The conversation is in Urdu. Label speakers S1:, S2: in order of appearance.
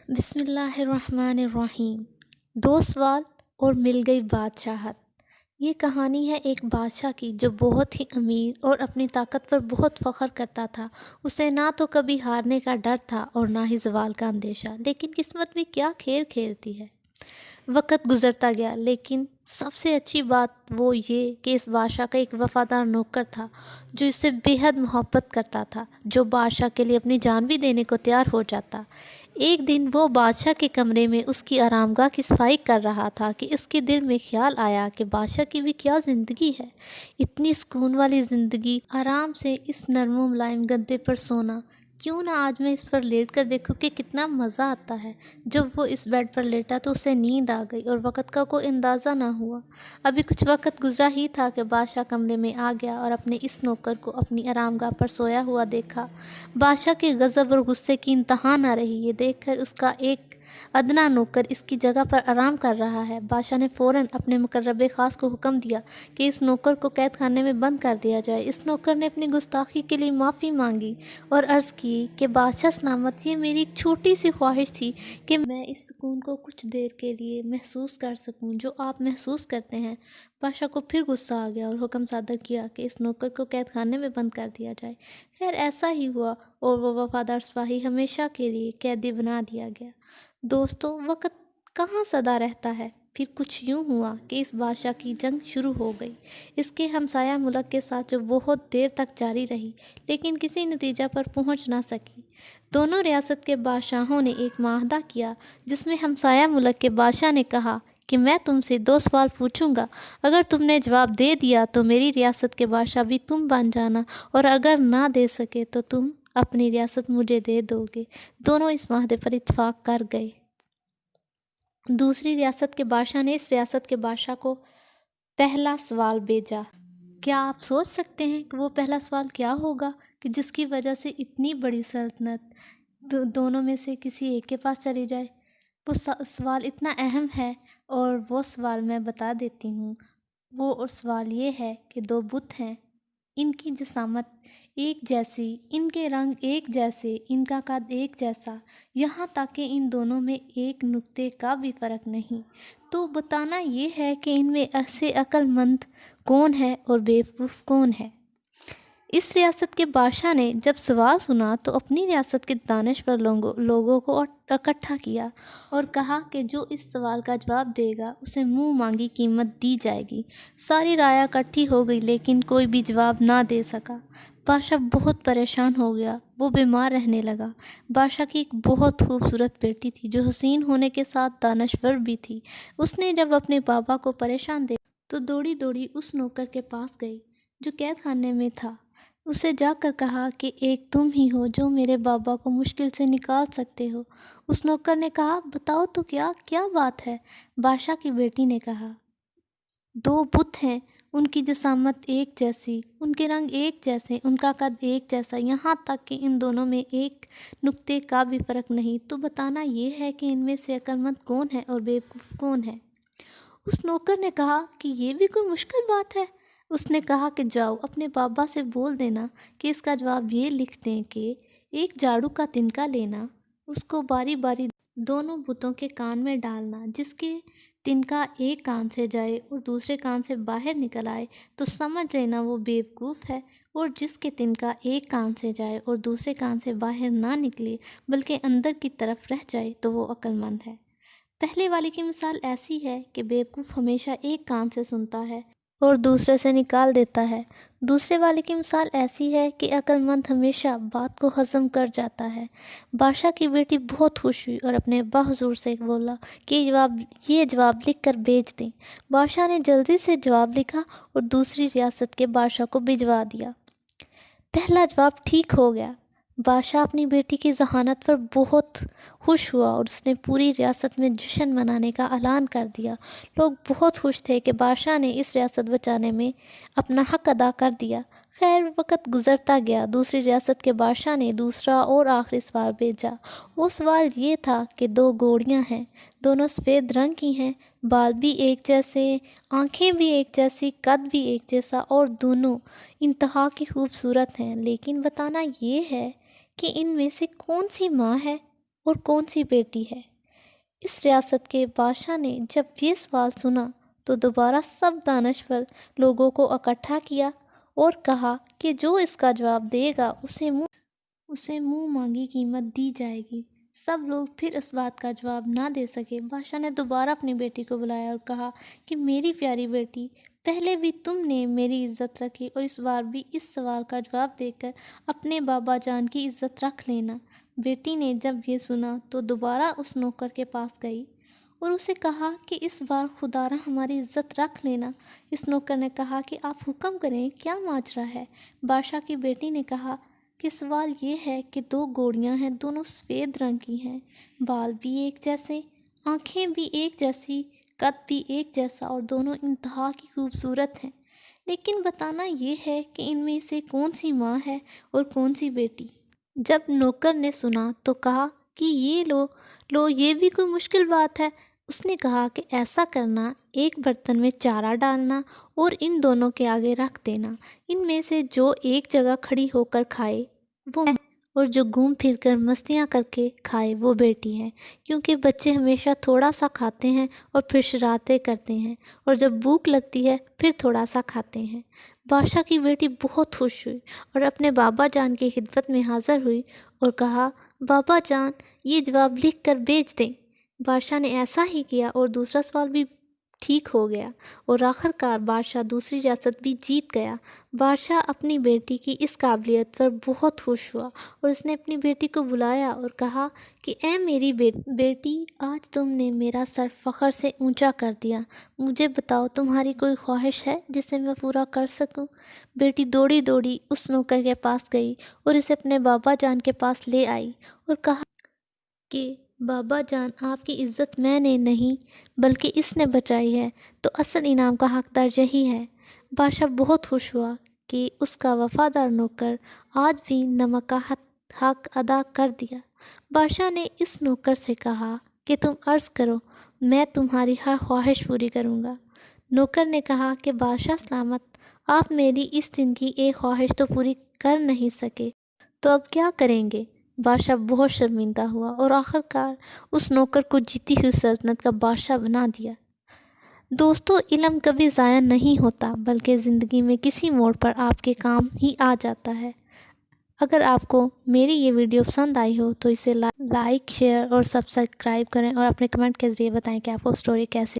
S1: بسم اللہ الرحمن الرحیم۔ دو سوال اور مل گئی بادشاہت۔ یہ کہانی ہے ایک بادشاہ کی جو بہت ہی امیر اور اپنی طاقت پر بہت فخر کرتا تھا۔ اسے نہ تو کبھی ہارنے کا ڈر تھا اور نہ ہی زوال کا اندیشہ، لیکن قسمت بھی کیا کھیل کھیلتی ہے۔ وقت گزرتا گیا، لیکن سب سے اچھی بات وہ یہ کہ اس بادشاہ کا ایک وفادار نوکر تھا جو اس سے بے حد محبت کرتا تھا، جو بادشاہ کے لیے اپنی جان بھی دینے کو تیار ہو جاتا۔ ایک دن وہ بادشاہ کے کمرے میں اس کی آرام گاہ کی صفائی کر رہا تھا کہ اس کے دل میں خیال آیا کہ بادشاہ کی بھی کیا زندگی ہے، اتنی سکون والی زندگی، آرام سے اس نرم و ملائم گدے پر سونا۔ کیوں نہ آج میں اس پر لیٹ کر دیکھوں کہ کتنا مزہ آتا ہے۔ جب وہ اس بیڈ پر لیٹا تو اسے نیند آ گئی اور وقت کا کوئی اندازہ نہ ہوا۔ ابھی کچھ وقت گزرا ہی تھا کہ بادشاہ کمرے میں آ گیا اور اپنے اس نوکر کو اپنی آرام گاہ پر سویا ہوا دیکھا۔ بادشاہ کے غضب اور غصے کی انتہا نہ رہی۔ یہ دیکھ کر اس کا ایک ادنا نوکر اس کی جگہ پر آرام کر رہا ہے۔ بادشاہ نے فوراً اپنے مقرب خاص کو حکم دیا کہ اس نوکر کو قید خانے میں بند کر دیا جائے۔ اس نوکر نے اپنی گستاخی کے لیے معافی مانگی اور عرض کی کہ بادشاہ سلامت، یہ میری ایک چھوٹی سی خواہش تھی کہ میں اس سکون کو کچھ دیر کے لیے محسوس کر سکوں جو آپ محسوس کرتے ہیں۔ بادشاہ کو پھر غصہ آ گیا اور حکم صادر کیا کہ اس نوکر کو قید خانے میں بند کر دیا جائے۔ خیر ایسا ہی ہوا اور وہ وفادار سپاہی ہمیشہ کے لیے قیدی بنا دیا گیا۔ دوستو، وقت کہاں سدا رہتا ہے؟ پھر کچھ یوں ہوا کہ اس بادشاہ کی جنگ شروع ہو گئی، اس کے ہمسایہ ملک کے ساتھ، جو بہت دیر تک جاری رہی لیکن کسی نتیجہ پر پہنچ نہ سکی۔ دونوں ریاست کے بادشاہوں نے ایک معاہدہ کیا جس میں ہمسایہ ملک کے بادشاہ نے کہا کہ میں تم سے 2 سوال پوچھوں گا، اگر تم نے جواب دے دیا تو میری ریاست کے بادشاہ بھی تم بن جانا، اور اگر نہ دے سکے تو تم اپنی ریاست مجھے دے دو گے۔ دونوں اس معاہدے پر اتفاق کر گئے۔ دوسری ریاست کے بادشاہ نے اس ریاست کے بادشاہ کو پہلا سوال بھیجا۔ کیا آپ سوچ سکتے ہیں کہ وہ پہلا سوال کیا ہوگا کہ جس کی وجہ سے اتنی بڑی سلطنت دونوں میں سے کسی ایک کے پاس چلی جائے؟ وہ سوال اتنا اہم ہے اور وہ سوال میں بتا دیتی ہوں۔ وہ سوال یہ ہے کہ 2 بت ہیں، ان کی جسامت ایک جیسی، ان کے رنگ ایک جیسے، ان کا قد ایک جیسا، یہاں تک کہ ان دونوں میں ایک نقطے کا بھی فرق نہیں۔ تو بتانا یہ ہے کہ ان میں سے عقل مند کون ہے اور بیوقوف کون ہے؟ اس ریاست کے بادشاہ نے جب سوال سنا تو اپنی ریاست کے دانشور لوگوں کو اکٹھا کیا اور کہا کہ جو اس سوال کا جواب دے گا اسے منہ مانگی قیمت دی جائے گی۔ ساری رعایا اکٹھی ہو گئی لیکن کوئی بھی جواب نہ دے سکا۔ بادشاہ بہت پریشان ہو گیا، وہ بیمار رہنے لگا۔ بادشاہ کی ایک بہت خوبصورت بیٹی تھی جو حسین ہونے کے ساتھ دانشور بھی تھی۔ اس نے جب اپنے بابا کو پریشان دیکھا تو دوڑی دوڑی اس نوکر کے پاس گئی جو قید خانے میں تھا۔ اسے جا کر کہا کہ ایک تم ہی ہو جو میرے بابا کو مشکل سے نکال سکتے ہو۔ اس نوکر نے کہا، بتاؤ تو کیا بات ہے؟ بادشاہ کی بیٹی نے کہا، 2 بت ہیں، ان کی جسامت ایک جیسی، ان کے رنگ ایک جیسے، ان کا قد ایک جیسا، یہاں تک کہ ان دونوں میں ایک نقطے کا بھی فرق نہیں۔ تو بتانا یہ ہے کہ ان میں سے عقل مند کون ہے اور بیوقوف کون ہے؟ اس نوکر نے کہا کہ یہ بھی کوئی مشکل بات ہے۔ اس نے کہا کہ جاؤ اپنے بابا سے بول دینا کہ اس کا جواب یہ لکھ دیں کہ ایک جھاڑو کا تنکا لینا، اس کو باری باری دونوں بتوں کے کان میں ڈالنا، جس کے تنکا ایک کان سے جائے اور دوسرے کان سے باہر نکل آئے تو سمجھ لینا وہ بیوقوف ہے، اور جس کے تنکا ایک کان سے جائے اور دوسرے کان سے باہر نہ نکلے بلکہ اندر کی طرف رہ جائے تو وہ عقل مند ہے۔ پہلے والے کی مثال ایسی ہے کہ بیوقوف ہمیشہ ایک کان سے سنتا ہے اور دوسرے سے نکال دیتا ہے۔ دوسرے والے کی مثال ایسی ہے کہ عقل مند ہمیشہ بات کو ہضم کر جاتا ہے۔ بادشاہ کی بیٹی بہت خوش ہوئی اور اپنے ابا حضور سے بولا کہ یہ جواب لکھ کر بھیج دیں۔ بادشاہ نے جلدی سے جواب لکھا اور دوسری ریاست کے بادشاہ کو بھجوا دیا۔ پہلا جواب ٹھیک ہو گیا۔ بادشاہ اپنی بیٹی کی ذہانت پر بہت خوش ہوا اور اس نے پوری ریاست میں جشن منانے کا اعلان کر دیا۔ لوگ بہت خوش تھے کہ بادشاہ نے اس ریاست بچانے میں اپنا حق ادا کر دیا۔ خیر وقت گزرتا گیا۔ دوسری ریاست کے بادشاہ نے دوسرا اور آخری سوال بھیجا۔ وہ سوال یہ تھا کہ 2 گھوڑیاں ہیں، دونوں سفید رنگ کی ہیں، بال بھی ایک جیسے، آنکھیں بھی ایک جیسی، قد بھی ایک جیسا، اور دونوں انتہا کی خوبصورت ہیں، لیکن بتانا یہ ہے کہ ان میں سے کون سی ماں ہے اور کون سی بیٹی ہے؟ اس ریاست کے بادشاہ نے جب یہ سوال سنا تو دوبارہ سب دانشور لوگوں کو اکٹھا کیا اور کہا کہ جو اس کا جواب دے گا اسے منہ مانگی قیمت دی جائے گی۔ سب لوگ پھر اس بات کا جواب نہ دے سکے۔ بادشاہ نے دوبارہ اپنی بیٹی کو بلایا اور کہا کہ میری پیاری بیٹی، پہلے بھی تم نے میری عزت رکھی اور اس بار بھی اس سوال کا جواب دے کر اپنے بابا جان کی عزت رکھ لینا۔ بیٹی نے جب یہ سنا تو دوبارہ اس نوکر کے پاس گئی اور اسے کہا کہ اس بار خدا را ہماری عزت رکھ لینا۔ اس نوکر نے کہا کہ آپ حکم کریں، کیا ماجرا ہے؟ بادشاہ کی بیٹی نے کہا کہ سوال یہ ہے کہ 2 گھوڑیاں ہیں، دونوں سفید رنگ کی ہیں، بال بھی ایک جیسے، آنکھیں بھی ایک جیسی، قد بھی ایک جیسا اور دونوں انتہا کی خوبصورت ہیں، لیکن بتانا یہ ہے کہ ان میں سے کون سی ماں ہے اور کون سی بیٹی؟ جب نوکر نے سنا تو کہا کہ یہ لو یہ بھی کوئی مشکل بات ہے۔ اس نے کہا کہ ایسا کرنا، ایک برتن میں چارہ ڈالنا اور ان دونوں کے آگے رکھ دینا، ان میں سے جو ایک جگہ کھڑی ہو کر کھائے وہ ماں اور جو گھوم پھر کر مستیاں کر کے کھائے وہ بیٹی ہے، کیونکہ بچے ہمیشہ تھوڑا سا کھاتے ہیں اور پھر شرارتیں کرتے ہیں اور جب بھوک لگتی ہے پھر تھوڑا سا کھاتے ہیں۔ بادشاہ کی بیٹی بہت خوش ہوئی اور اپنے بابا جان کی خدمت میں حاضر ہوئی اور کہا، بابا جان یہ جواب لکھ کر بھیج دیں۔ بادشاہ نے ایسا ہی کیا اور دوسرا سوال بھی ٹھیک ہو گیا اور آخر کار بادشاہ دوسری ریاست بھی جیت گیا۔ بادشاہ اپنی بیٹی کی اس قابلیت پر بہت خوش ہوا اور اس نے اپنی بیٹی کو بلایا اور کہا کہ اے میری بیٹی، آج تم نے میرا سر فخر سے اونچا کر دیا، مجھے بتاؤ تمہاری کوئی خواہش ہے جسے میں پورا کر سکوں؟ بیٹی دوڑی دوڑی اس نوکر کے پاس گئی اور اسے اپنے بابا جان کے پاس لے آئی اور کہا کہ بابا جان، آپ کی عزت میں نے نہیں بلکہ اس نے بچائی ہے، تو اصل انعام کا حقدار یہی ہے۔ بادشاہ بہت خوش ہوا کہ اس کا وفادار نوکر آج بھی نمک کا حق ادا کر دیا۔ بادشاہ نے اس نوکر سے کہا کہ تم عرض کرو، میں تمہاری ہر خواہش پوری کروں گا۔ نوکر نے کہا کہ بادشاہ سلامت، آپ میری اس دن کی ایک خواہش تو پوری کر نہیں سکے، تو اب کیا کریں گے؟ بادشاہ بہت شرمندہ ہوا اور آخر کار اس نوکر کو جیتی ہوئی سلطنت کا بادشاہ بنا دیا۔ دوستو، علم کبھی ضائع نہیں ہوتا بلکہ زندگی میں کسی موڑ پر آپ کے کام ہی آ جاتا ہے۔ اگر آپ کو میری یہ ویڈیو پسند آئی ہو تو اسے لائک، شیئر اور سبسکرائب کریں اور اپنے کمنٹ کے ذریعے بتائیں کہ آپ کو اسٹوری کیسی